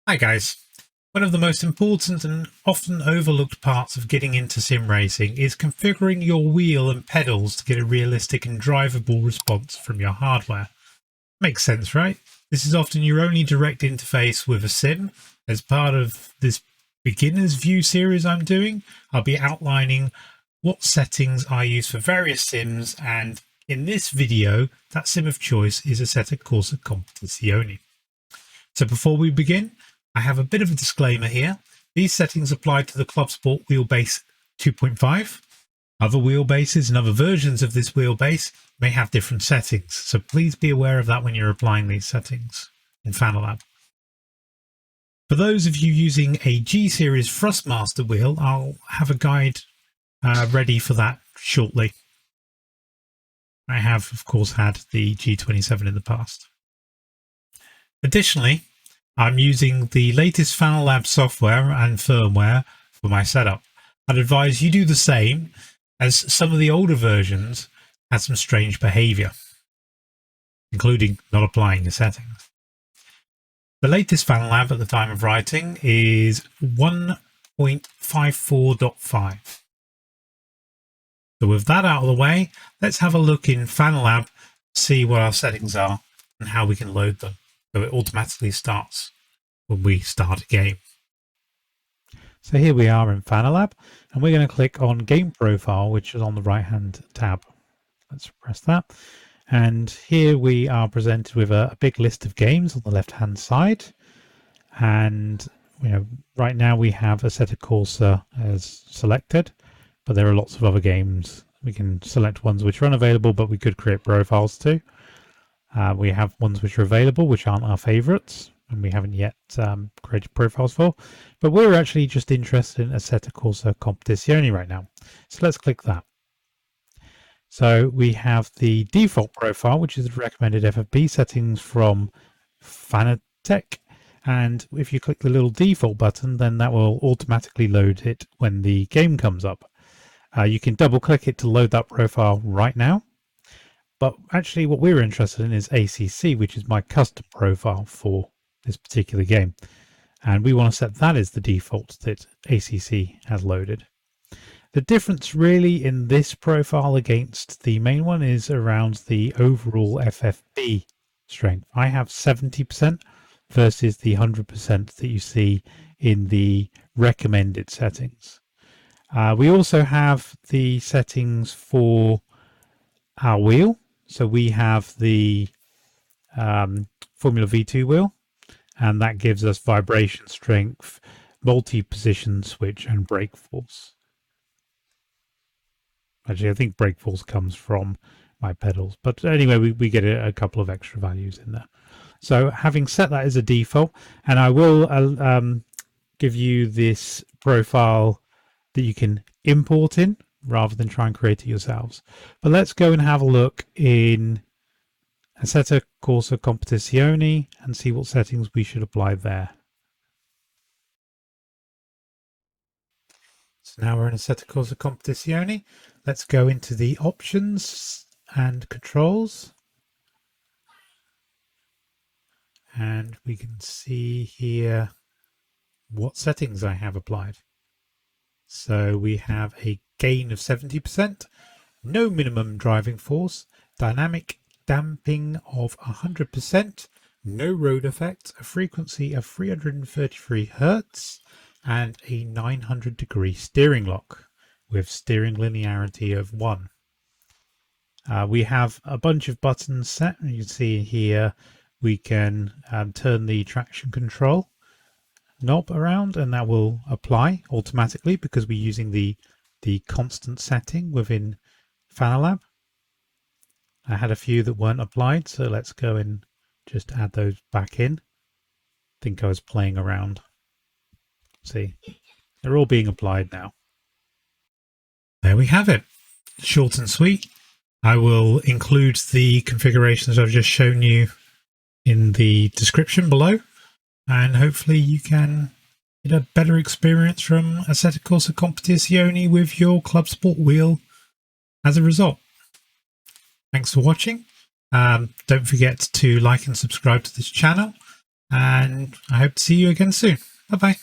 Hi guys. One of the most important and often overlooked parts of getting into sim racing is configuring your wheel and pedals to get a realistic and drivable response from your hardware. Makes sense, right? This is often your only direct interface with a sim. As part of this beginner's view series I'm doing, I'll be outlining what settings I use for various sims, and in this video, that sim of choice is Assetto Corsa Competizione. So before we begin, I have a bit of a disclaimer here. These settings apply to the Club Sport wheelbase 2.5. Other wheelbases and other versions of this wheelbase may have different settings, so please be aware of that when you're applying these settings in Fanalab. For those of you using a G-Series Thrustmaster wheel, I'll have a guide ready for that shortly. I have, of course, had the G27 in the past. Additionally, I'm using the latest Fanalab software and firmware for my setup. I'd advise you do the same, as some of the older versions had some strange behavior, including not applying the settings. The latest Fanalab at the time of writing is 1.54.5. So with that out of the way, let's have a look in Fanalab, see what our settings are and how we can load them. So it automatically starts when we start a game. So here we are in Fanalab, and we're going to click on Game Profile, which is on the right hand tab. Let's press that. And here we are presented with a big list of games on the left hand side. And right now we have Assetto Corsa as selected, but there are lots of other games. We can select ones which are unavailable, but we could create profiles too. We have ones which are available, which aren't our favorites, and we haven't yet created profiles for. But we're actually just interested in Assetto Corsa Competizione right now. So let's click that. So we have the default profile, which is the recommended FFP settings from Fanatec. And if you click the little default button, then that will automatically load it when the game comes up. You can double click it to load that profile right now. But actually what we're interested in is ACC, which is my custom profile for this particular game. And we want to set that as the default that ACC has loaded. The difference really in this profile against the main one is around the overall FFP strength. I have 70% versus the 100% that you see in the recommended settings. We also have the settings for our wheel. So we have the Formula V2 wheel, and that gives us vibration strength, multi-position switch, and brake force. Actually, I think brake force comes from my pedals, but anyway, we get a couple of extra values in there. So having set that as a default, and I will give you this profile that you can import in rather than try and create it yourselves. But let's go and have a look in Assetto Corsa Competizione and see what settings we should apply there. So now we're in Assetto Corsa Competizione. Let's go into the options and controls. And we can see here what settings I have applied. So we have a gain of 70%, no minimum driving force, dynamic damping of 100%, no road effect, a frequency of 333 Hertz, and a 900-degree steering lock with steering linearity of 1. We have a bunch of buttons set. You can see here we can turn the traction control knob around, and that will apply automatically because we're using the constant setting within Fanalab. I had a few that weren't applied, so let's go and just add those back in. I think I was playing around. See, they're all being applied now. There we have it. Short and sweet. I will include the configurations I've just shown you in the description below, and hopefully you can get a better experience from Assetto Corsa Competizione with your Club Sport wheel as a result. Thanks for watching. Don't forget to like and subscribe to this channel. and I hope to see you again soon. Bye bye.